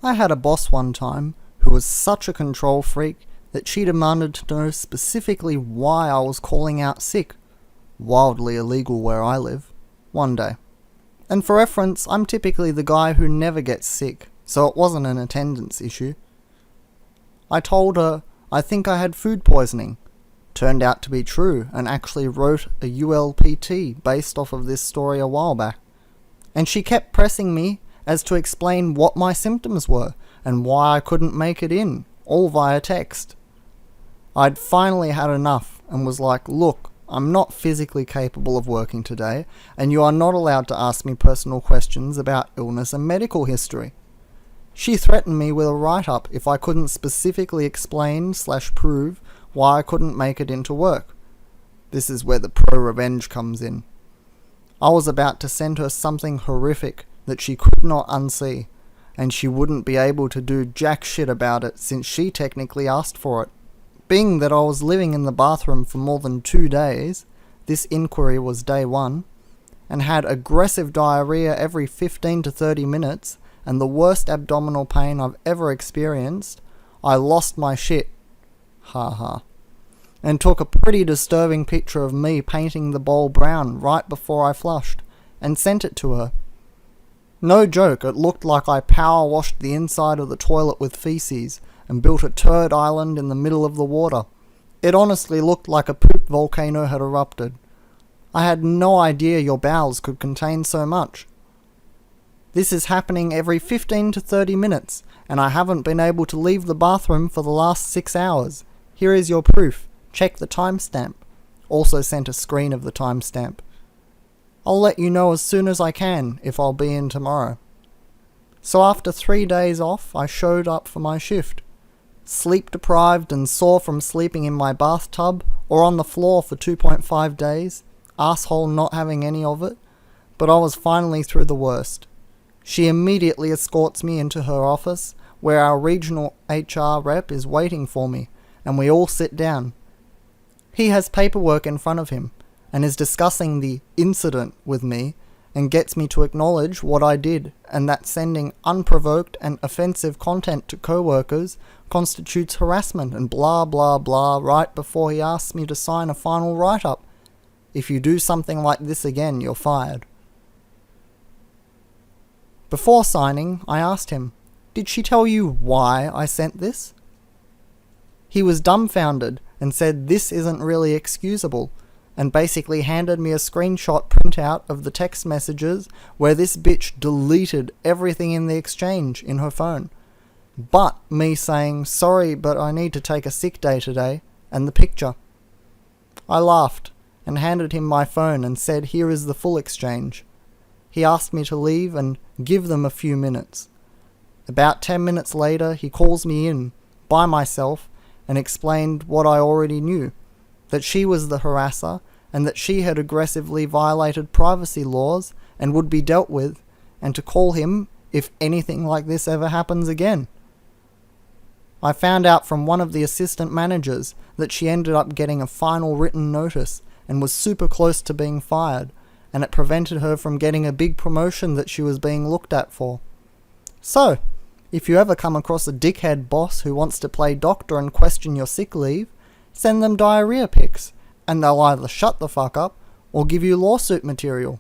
I had a boss one time who was such a control freak that she demanded to know specifically why I was calling out sick, wildly illegal where I live, one day. And for reference, I'm typically the guy who never gets sick, so it wasn't an attendance issue. I told her I think I had food poisoning. Turned out to be true, and actually wrote a ULPT based off of this story a while back. And she kept pressing me as to explain what my symptoms were, and why I couldn't make it in, all via text. I'd finally had enough, and was like, look, I'm not physically capable of working today, and you are not allowed to ask me personal questions about illness and medical history. She threatened me with a write-up if I couldn't specifically explain/prove why I couldn't make it into work. This is where the pro-revenge comes in. I was about to send her something horrific that she could not unsee, and she wouldn't be able to do jack shit about it since she technically asked for it. Being that I was living in the bathroom for more than 2 days, this inquiry was day 1, and had aggressive diarrhea every 15 to 30 minutes, and the worst abdominal pain I've ever experienced, I lost my shit. Ha ha. And took a pretty disturbing picture of me painting the bowl brown right before I flushed, and sent it to her. No joke, it looked like I power washed the inside of the toilet with feces, and built a turd island in the middle of the water. It honestly looked like a poop volcano had erupted. I had no idea your bowels could contain so much. This is happening every 15 to 30 minutes, and I haven't been able to leave the bathroom for the last 6 hours. Here is your proof. Check the timestamp. Also sent a screen of the timestamp. I'll let you know as soon as I can if I'll be in tomorrow. So after 3 days off, I showed up for my shift. Sleep deprived and sore from sleeping in my bathtub or on the floor for 2.5 days, asshole not having any of it, but I was finally through the worst. She immediately escorts me into her office, where our regional HR rep is waiting for me, and we all sit down. He has paperwork in front of him, and is discussing the incident with me, and gets me to acknowledge what I did, and that sending unprovoked and offensive content to coworkers constitutes harassment and blah blah blah right before he asks me to sign a final write-up. If you do something like this again, you're fired. Before signing, I asked him, "Did she tell you why I sent this?" He was dumbfounded and said this isn't really excusable, and basically handed me a screenshot printout of the text messages where this bitch deleted everything in the exchange in her phone. But me saying, "Sorry, but I need to take a sick day today," and the picture. I laughed and handed him my phone and said, "Here is the full exchange." He asked me to leave and give them a few minutes. About 10 minutes later, he calls me in, by myself, and explained what I already knew, that she was the harasser, and that she had aggressively violated privacy laws and would be dealt with, and to call him if anything like this ever happens again. I found out from one of the assistant managers that she ended up getting a final written notice and was super close to being fired, and it prevented her from getting a big promotion that she was being looked at for. So, if you ever come across a dickhead boss who wants to play doctor and question your sick leave, send them diarrhea pics, and they'll either shut the fuck up or give you lawsuit material.